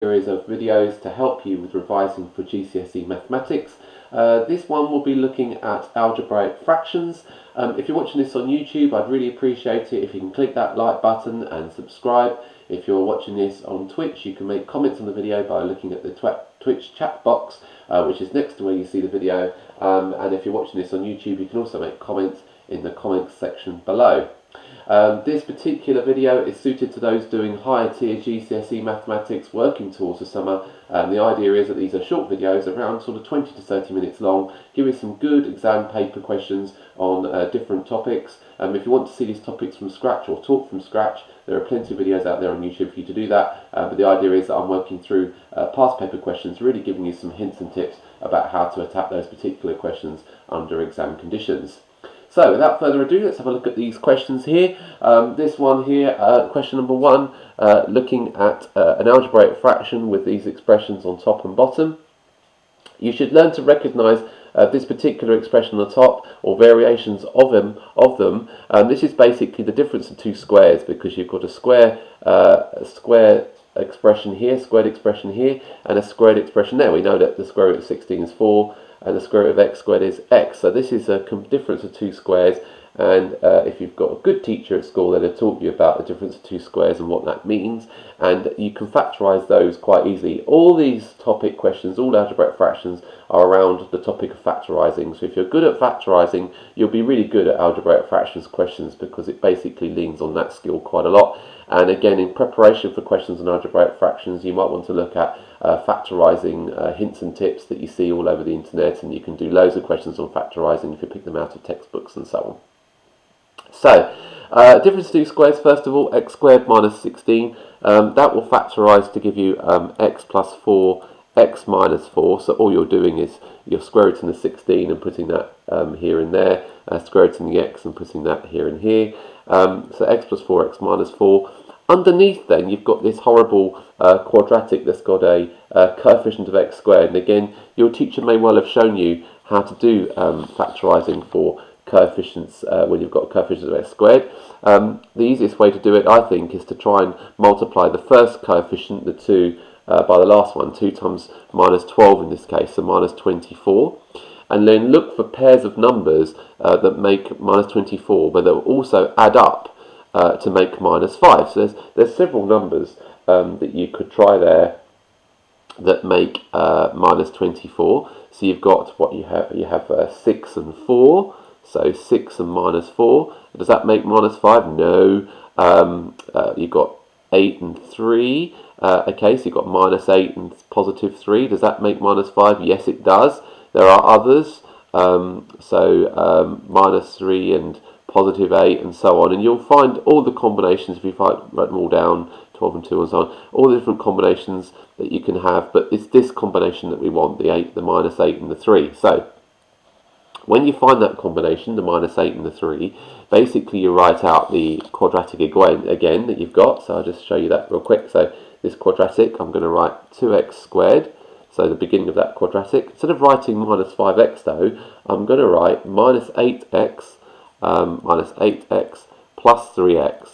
Series of videos to help you with revising for GCSE mathematics. This one will be looking at algebraic fractions. If you're watching this on YouTube, I'd really appreciate it if you can click that like button and subscribe. If you're watching this on Twitch, you can make comments on the video by looking at the Twitch chat box, which is next to where you see the video. And if you're watching this on YouTube, you can also make comments in the comments section below. This particular video is suited to those doing higher tier GCSE mathematics working towards the summer. The idea is that these are short videos around sort of 20 to 30 minutes long, giving some good exam paper questions on different topics. If you want to see these topics from scratch or taught from scratch, there are plenty of videos out there on YouTube for you to do that. But the idea is that I'm working through past paper questions, really giving you some hints and tips about how to attack those particular questions under exam conditions. So, without further ado, let's have a look at these questions here. This one here, question number 1, looking at an algebraic fraction with these expressions on top and bottom. You should learn to recognise this particular expression on the top, or variations of them. This is basically the difference of two squares, because you've got a square expression here, squared expression here, and a squared expression there. We know that the square root of 16 is 4. And the square root of x squared is x. So this is a difference of two squares, and if you've got a good teacher at school, they'll taught you about the difference of two squares and what that means, and you can factorise those quite easily. All these topic questions, all algebraic fractions, are around the topic of factorising. So if you're good at factorising, you'll be really good at algebraic fractions questions, because it basically leans on that skill quite a lot. And again, in preparation for questions on algebraic fractions, you might want to look at factorising hints and tips that you see all over the internet, and you can do loads of questions on factorising if you pick them out of textbooks and so on. So, difference of two squares, first of all, x squared minus 16, that will factorise to give you x plus 4, x minus 4, so all you're doing is you're square rooting the 16 and putting that here and there, square rooting the x and putting that here and here, so x plus 4, x minus 4. Underneath then you've got this horrible quadratic that's got a coefficient of x squared, and again your teacher may well have shown you how to do factorising for coefficients when you've got coefficients of x squared. The easiest way to do it, I think, is to try and multiply the first coefficient, the 2, by the last one, 2 times minus 12 in this case, so minus 24. And then look for pairs of numbers that make minus 24, but that will also add up to make minus 5. So there's several numbers that you could try there that make minus 24. So you've got what you have 6 and 4. So 6 and minus 4. Does that make minus 5? No. You've got 8 and 3. Okay, so you've got minus 8 and positive 3. Does that make minus 5? Yes, it does. There are others. Minus 3 and positive 8 and so on. And you'll find all the combinations, if you write them all down, 12 and 2 and so on, all the different combinations that you can have. But it's this combination that we want, the 8, the minus 8 and the 3. So when you find that combination, the minus 8 and the 3, basically you write out the quadratic again that you've got. So I'll just show you that real quick. So this quadratic, I'm going to write 2x squared. So the beginning of that quadratic. Instead of writing minus 5x though, I'm going to write minus 8x plus 3x.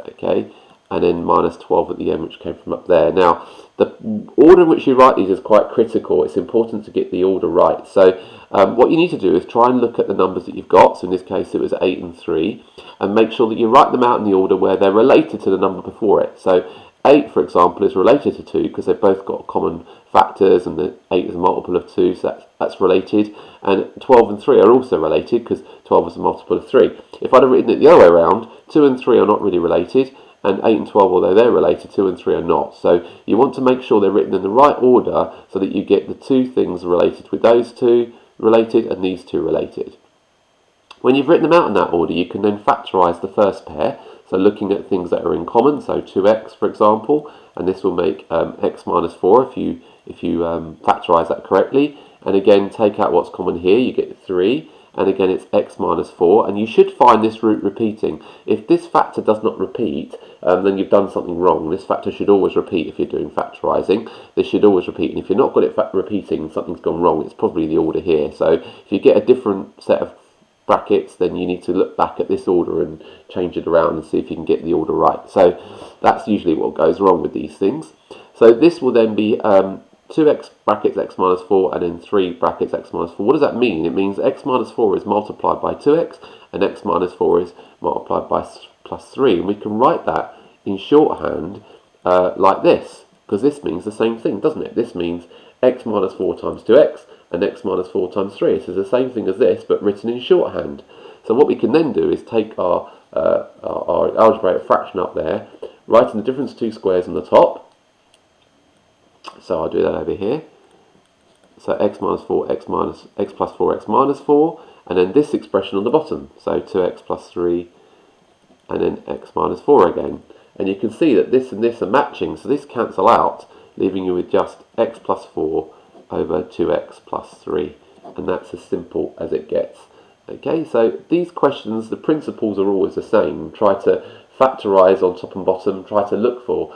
Okay, and then minus 12 at the end, which came from up there. Now, the order in which you write these is quite critical. It's important to get the order right. So what you need to do is try and look at the numbers that you've got. So in this case it was 8 and 3, and make sure that you write them out in the order where they're related to the number before it. So 8, for example, is related to 2 because they've both got common factors, and the 8 is a multiple of 2, so that's related. And 12 and 3 are also related because 12 is a multiple of 3. If I'd have written it the other way around, 2 and 3 are not really related, and 8 and 12, although they're related, 2 and 3 are not. So you want to make sure they're written in the right order so that you get the two things related with those two related and these two related. When you've written them out in that order, you can then factorise the first pair. So looking at things that are in common, so 2x for example, and this will make x minus 4 if you factorise that correctly. And again, take out what's common here, you get 3, and again it's x minus 4, and you should find this root repeating. If this factor does not repeat, then you've done something wrong. This factor should always repeat if you're doing factorising. This should always repeat, and if you're not got it repeating, something's gone wrong. It's probably the order here. So if you get a different set of brackets, then you need to look back at this order and change it around and see if you can get the order right. So that's usually what goes wrong with these things. So this will then be 2x brackets x minus 4 and then 3 brackets x minus 4. What does that mean? It means x minus 4 is multiplied by 2x and x minus 4 is multiplied by plus 3. And we can write that in shorthand like this, because this means the same thing, doesn't it? This means x minus 4 times 2x and x minus 4 times 3. So it's the same thing as this, but written in shorthand. So what we can then do is take our algebraic fraction up there, writing the difference of two squares on the top. So I'll do that over here. So x minus 4, x plus 4, x minus 4, and then this expression on the bottom. So 2x plus 3, and then x minus 4 again. And you can see that this and this are matching, so this cancel out, leaving you with just x plus 4 over 2x plus 3. And that's as simple as it gets. Okay, so these questions, the principles are always the same. Try to factorise on top and bottom, try to look for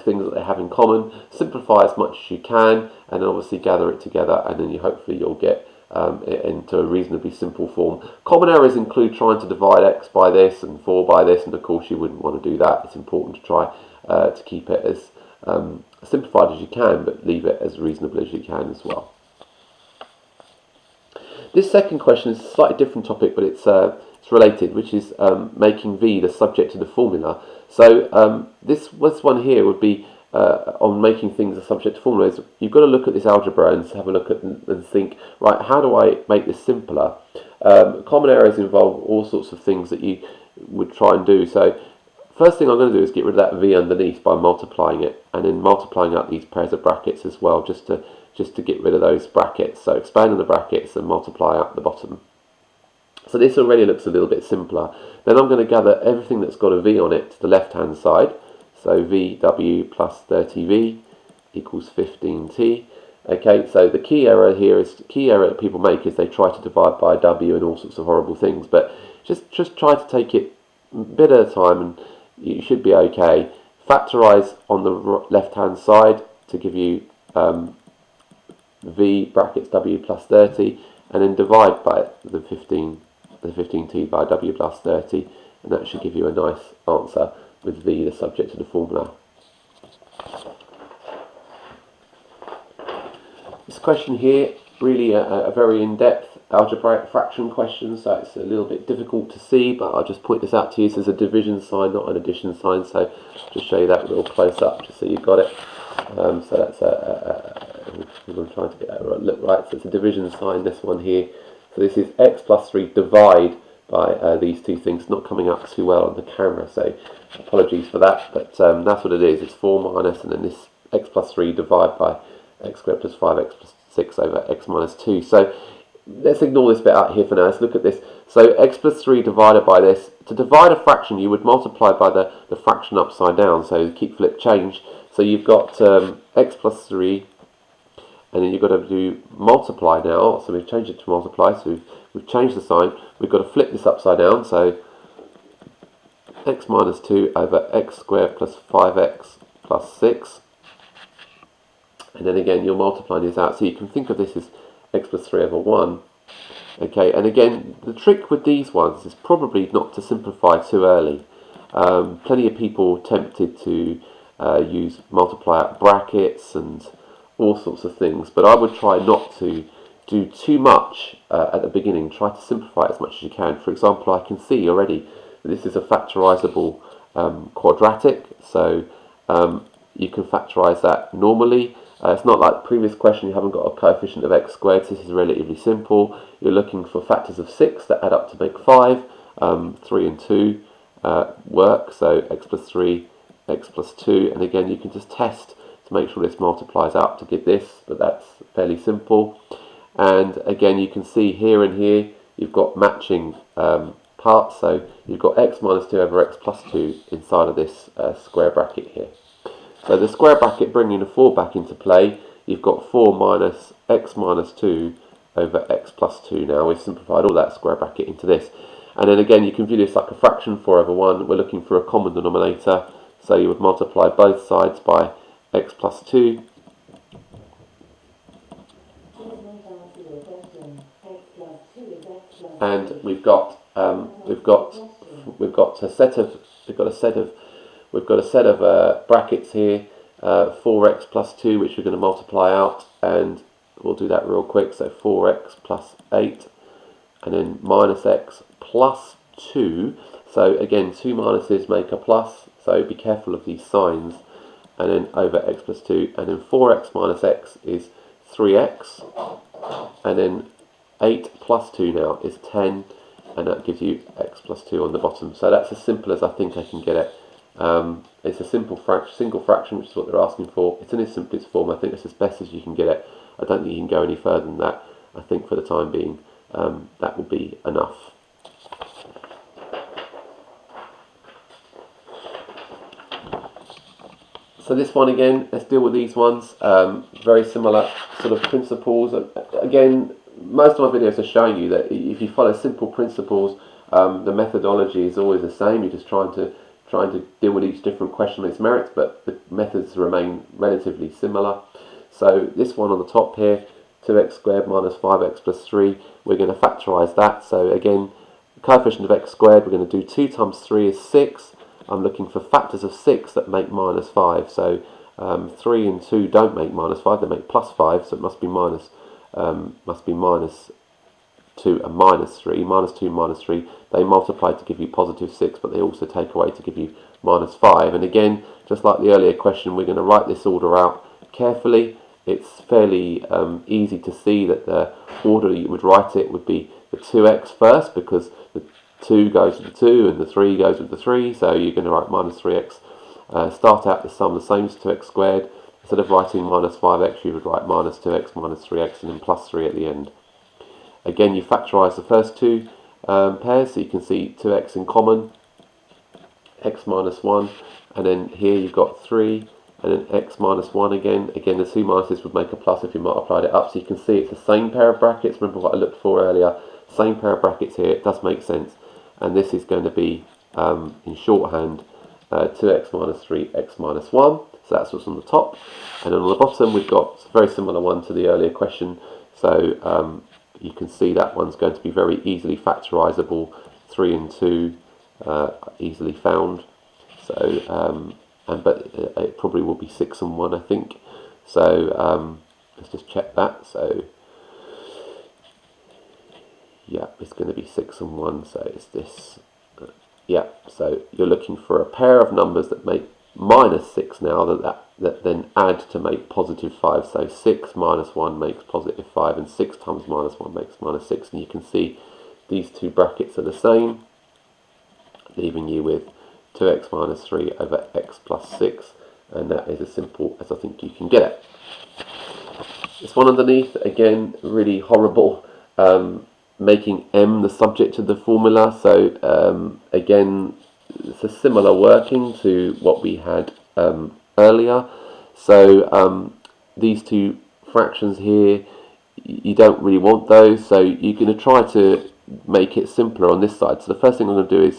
things that they have in common, simplify as much as you can, and then obviously gather it together, and then hopefully you'll get it into a reasonably simple form. Common errors include trying to divide x by this and 4 by this, and of course you wouldn't want to do that. It's important to try to keep it as simplified as you can, but leave it as reasonable as you can as well. This second question is a slightly different topic, but it's related, which is making v the subject of the formula. So this one here would be on making things a subject to formulas. You've got to look at this algebra and have a look at and think, right, how do I make this simpler? Common errors involve all sorts of things that you would try and do. So first thing I'm going to do is get rid of that v underneath by multiplying it, and then multiplying out these pairs of brackets as well, just to get rid of those brackets. So expand on the brackets and multiply out the bottom. So this already looks a little bit simpler. Then I'm going to gather everything that's got a v on it to the left hand side. So vw plus 30v equals 15t. Okay, so the key error that people make is they try to divide by w and all sorts of horrible things. But just try to take it a bit at a time, and you should be okay. Factorise on the left hand side to give you v brackets w plus 30, and then divide by the 15t by w plus 30, and that should give you a nice answer with v the subject of the formula. This question here, really a very in-depth algebraic fraction question, so it's a little bit difficult to see, but I'll just point this out to you. This is a division sign, not an addition sign, so just show you that a little close up, just so you've got it. So that's I'm trying to get that look right. So it's a division sign, this one here. So this is x plus 3 divide by these two things. Not coming up too well on the camera, so apologies for that. But that's what it is. It's 4 minus, and then this x plus 3 divide by x squared plus 5x plus 6 over x minus 2. So let's ignore this bit out here for now. Let's look at this. So x plus 3 divided by this. To divide a fraction, you would multiply by the fraction upside down. So keep flip change. So you've got x plus 3, and then you've got to do multiply now. So we've changed it to multiply, so we've changed the sign. We've got to flip this upside down, so x minus 2 over x squared plus 5x plus 6. And then again, you're multiplying these out. So you can think of this as x plus 3 over 1. Okay, and again, the trick with these ones is probably not to simplify too early. Plenty of people tempted to use multiply out brackets and all sorts of things, but I would try not to do too much at the beginning. Try to simplify it as much as you can. For example, I can see already that this is a factorisable quadratic, so you can factorise that normally. It's not like the previous question, you haven't got a coefficient of x squared, so this is relatively simple. You're looking for factors of 6 that add up to make 5. 3 and 2 work, so x plus 3, x plus 2, and again you can just test to make sure this multiplies out to get this, but that's fairly simple. And again, you can see here and here you've got matching parts, so you've got x minus 2 over x plus 2 inside of this square bracket here. So the square bracket, bringing the 4 back into play, you've got 4 minus x minus 2 over x plus 2 now. We've simplified all that square bracket into this. And then again, you can view this like a fraction, 4 over 1. We're looking for a common denominator, so you would multiply both sides by x plus 2. And we've got a set of brackets here, 4x plus 2, which we're going to multiply out, and we'll do that real quick. So 4x plus 8, and then minus x plus 2. So again, two minuses make a plus, so be careful of these signs. And then over x plus 2, and then 4x minus x is 3x, and then 8 plus 2 now is 10, and that gives you x plus 2 on the bottom. So that's as simple as I think I can get it. It's a single fraction, which is what they're asking for. It's in its simplest form. I think it's as best as you can get it. I don't think you can go any further than that. I think for the time being, that will be enough. So this one again, let's deal with these ones. Very similar sort of principles. Again, most of my videos are showing you that if you follow simple principles, the methodology is always the same. You're just trying to deal with each different question on its merits, but the methods remain relatively similar. So this one on the top here, 2x squared minus 5x plus 3, we're going to factorise that. So again, coefficient of x squared, we're going to do 2 times 3 is 6. I'm looking for factors of 6 that make minus 5. So 3 and 2 don't make minus 5, they make plus 5, so it must be minus 2 and minus 3. Minus 2 and minus 3, they multiply to give you positive 6, but they also take away to give you minus 5. And again, just like the earlier question, we're going to write this order out carefully. It's fairly easy to see that the order you would write it would be the 2x first, because the 2 goes with the 2 and the 3 goes with the 3, so you're going to write minus 3x. Start out the sum the same as 2x squared. Instead of writing minus 5x, you would write minus 2x minus 3x and then plus 3 at the end. Again, you factorise the first two pairs, so you can see 2x in common, x minus 1, and then here you've got 3, and then x minus 1 again. Again, the two minuses would make a plus if you multiplied it up, so you can see it's the same pair of brackets. Remember what I looked for earlier, same pair of brackets here, it does make sense. And this is going to be, in shorthand, 2x minus 3, x minus 1. So that's what's on the top. And then on the bottom, we've got a very similar one to the earlier question. So you can see that one's going to be very easily factorisable. 3 and 2 easily found. So, but it probably will be 6 and 1, I think. So let's just check that. So yeah, it's going to be 6 and 1, so it's this. Yeah, so you're looking for a pair of numbers that make minus 6 now, that then add to make positive 5. So 6 minus 1 makes positive 5, and 6 times minus 1 makes minus 6. And you can see these two brackets are the same, leaving you with 2x minus 3 over x plus 6. And that is as simple as I think you can get it. This one underneath, again, really horrible. Making m the subject of the formula. So again, it's a similar working to what we had earlier. So these two fractions here, you don't really want those, so you're going to try to make it simpler on this side. So the first thing I'm going to do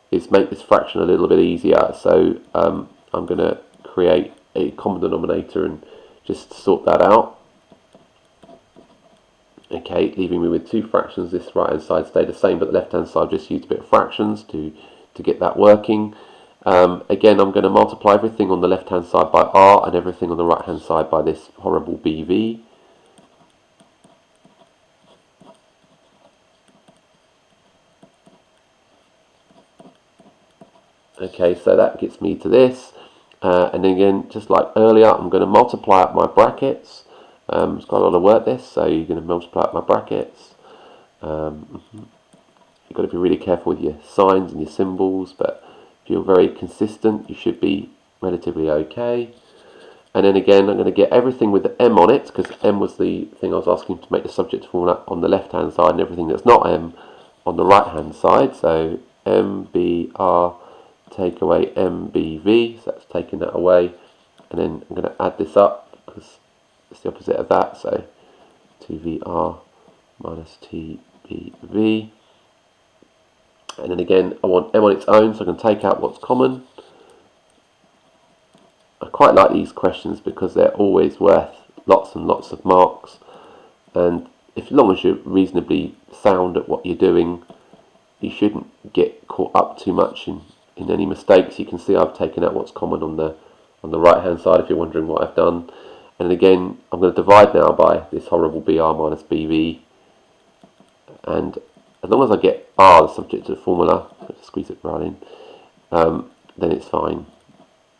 is make this fraction a little bit easier. So I'm going to create a common denominator and just sort that out. Okay, leaving me with two fractions. This right hand side stayed the same, but the left hand side just used a bit of fractions to get that working. Again, I'm going to multiply everything on the left hand side by r and everything on the right hand side by this horrible bv. Okay, so that gets me to this. And again, just like earlier, I'm going to multiply up my brackets. It's quite a lot of work this, so you're going to multiply up my brackets. You've got to be really careful with your signs and your symbols, but if you're very consistent, you should be relatively okay. And then again, I'm going to get everything with the m on it, because m was the thing I was asking to make the subject formula on the left hand side, and everything that's not m on the right hand side. So mbr, take away mbv, so that's taking that away. And then I'm going to add this up, because it's the opposite of that, so 2vr minus tbv. And then again, I want m on its own, so I can take out what's common. I quite like these questions because they're always worth lots and lots of marks. And as long as you're reasonably sound at what you're doing, you shouldn't get caught up too much in any mistakes. You can see I've taken out what's common on the on the right hand side if you're wondering what I've done. And again, I'm going to divide now by this horrible BR minus BB, and as long as I get R, the subject to the formula, let's squeeze it right in, then it's fine.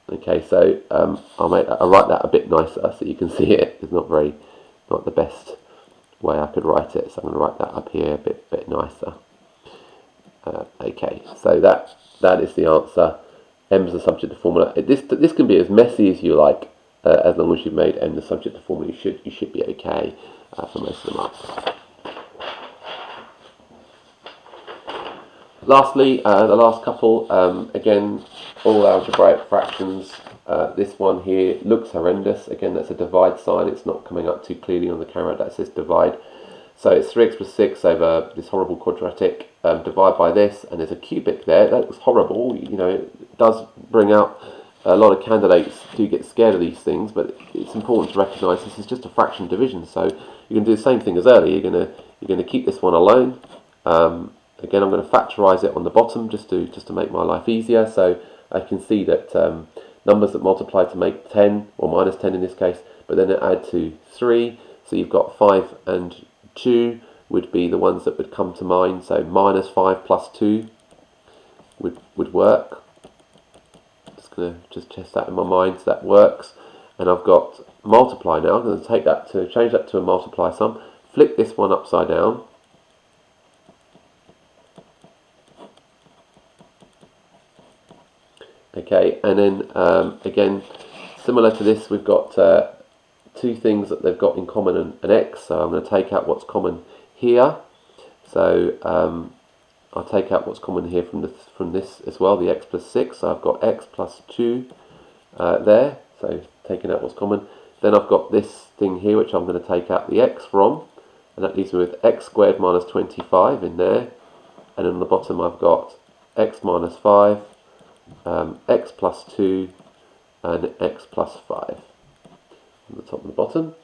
Okay, so I'll write that a bit nicer so you can see it. It's not the best way I could write it, so I'm going to write that up here a bit nicer. Okay, so that is the answer. M is the subject to formula. This can be as messy as you like, as long as you've made M the subject to formula. You should be okay for most of the marks. Lastly, the last couple, again, all algebraic fractions. This one here looks horrendous. Again, that's a divide sign. It's not coming up too clearly on the camera. That says divide. So it's 3x plus 6 over this horrible quadratic. Divide by this, and there's a cubic there. That looks horrible. You know, it does bring out a lot of candidates do get scared of these things, but it's important to recognise this is just a fraction division. So you can do the same thing as earlier. You're going to keep this one alone. Again, I'm going to factorise it on the bottom just to make my life easier. So I can see that numbers that multiply to make 10, or minus 10 in this case, but then add to 3. So you've got 5 and 2 would be the ones that would come to mind. So minus 5 plus 2 would work. Just going to test that in my mind. So that works. And I've got multiply now. I'm going to change that to a multiply sum. Flip this one upside down. Okay, and then again, similar to this, we've got two things that they've got in common, an x. So I'm going to take out what's common here. So I'll take out what's common here from this as well, the x plus 6. So I've got x plus 2 there. So taking out what's common. Then I've got this thing here, which I'm going to take out the x from, and that leaves me with x squared minus 25 in there. And then on the bottom I've got x minus 5. X plus 2 and x plus 5 on the top and the bottom.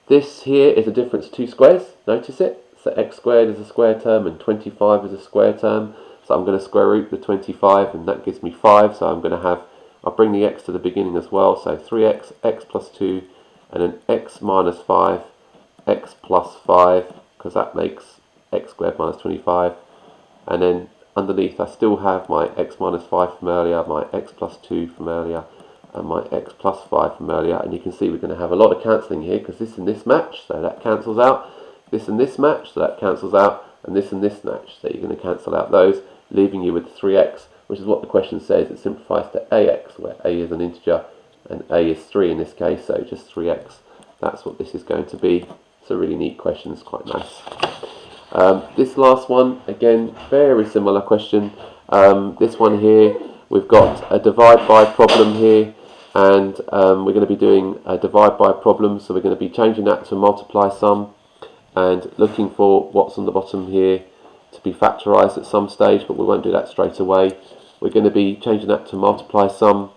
This here is a difference of two squares, notice it. So x squared is a square term and 25 is a square term. So I'm going to square root the 25 and that gives me 5. So I'll bring the x to the beginning as well. So 3x, x plus 2, and then x minus 5, x plus 5, because that makes x squared minus 25. And then underneath I still have my x minus 5 from earlier, my x plus 2 from earlier, and my x plus 5 from earlier. And you can see we're going to have a lot of cancelling here, because this and this match, so that cancels out. This and this match, so that cancels out. And this match, so you're going to cancel out those, leaving you with 3x, which is what the question says. It simplifies to ax, where a is an integer and a is 3 in this case, so just 3x. That's what this is going to be. It's a really neat question, it's quite nice. This last one, again, very similar question. This one here, we've got a divide by problem here, and we're going to be doing a divide by problem, so we're going to be changing that to a multiply sum and looking for what's on the bottom here to be factorised at some stage, but we won't do that straight away. We're going to be changing that to multiply sum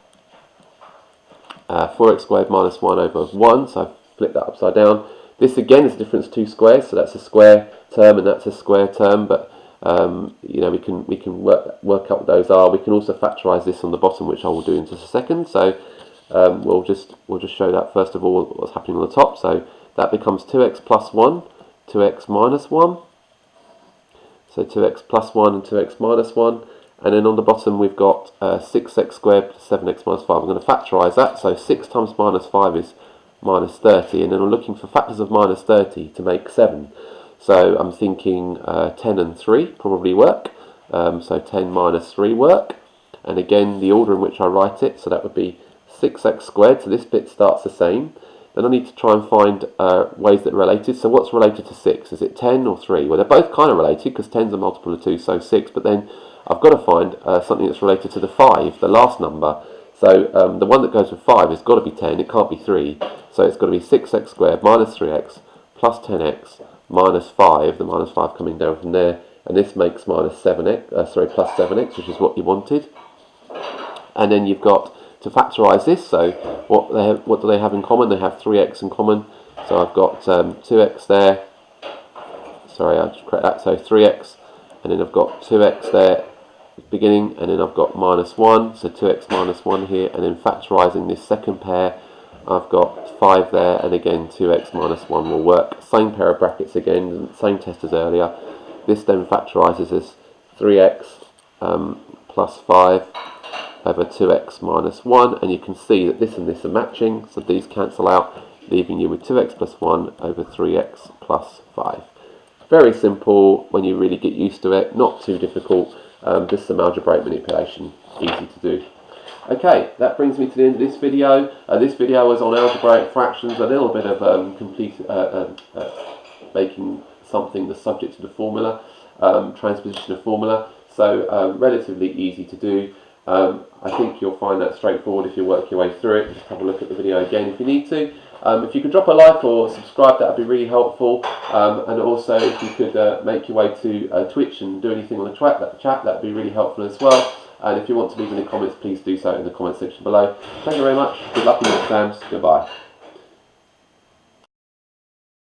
4x squared minus 1 over 1, so I've flipped that upside down. This again is a difference of two squares, so that's a square term and that's a square term, but you know, we can work out what those are. We can also factorise this on the bottom, which I will do in just a second. So we'll just show that first of all what's happening on the top. So that becomes 2x plus 1, 2x minus 1. So 2x plus 1 and 2x minus 1. And then on the bottom we've got 6x squared plus 7x minus 5. I'm going to factorise that. So 6 times minus 5 is minus 30. And then I'm looking for factors of minus 30 to make 7. So I'm thinking 10 and 3 probably work. So 10 minus 3 work. And again, the order in which I write it, so that would be 6x squared. So this bit starts the same. Then I need to try and find ways that are related. So what's related to 6? Is it 10 or 3? Well, they're both kind of related because 10 is a multiple of 2, so 6. But then I've got to find something that's related to the 5, the last number. So the one that goes with 5 has got to be 10. It can't be 3. So it's got to be 6x squared minus 3x plus 10x minus 5. The minus 5 coming down from there. And this makes minus 7x, plus 7x, which is what you wanted. And then you've got to factorise this, so what do they have in common? They have 3x in common. So I've got 2x there. Sorry, I'll just correct that. So 3x, and then I've got 2x there. beginning, and then I've got minus 1, so 2x minus 1 here, and then factorising this second pair, I've got 5 there, and again 2x minus 1 will work. Same pair of brackets again, same test as earlier. This then factorises as 3x plus 5 over 2x minus 1, and you can see that this and this are matching, so these cancel out, leaving you with 2x plus 1 over 3x plus 5. Very simple when you really get used to it, not too difficult, just some algebraic manipulation, easy to do. Okay, that brings me to the end of this video. This video was on algebraic fractions, a little bit of making something the subject of the formula, transposition of formula, so relatively easy to do. I think you'll find that straightforward if you work your way through it. Just have a look at the video again if you need to. If you could drop a like or subscribe, that would be really helpful. And also, if you could make your way to Twitch and do anything on the chat, that would be really helpful as well. And if you want to leave any comments, please do so in the comment section below. Thank you very much. Good luck in your exams. Goodbye.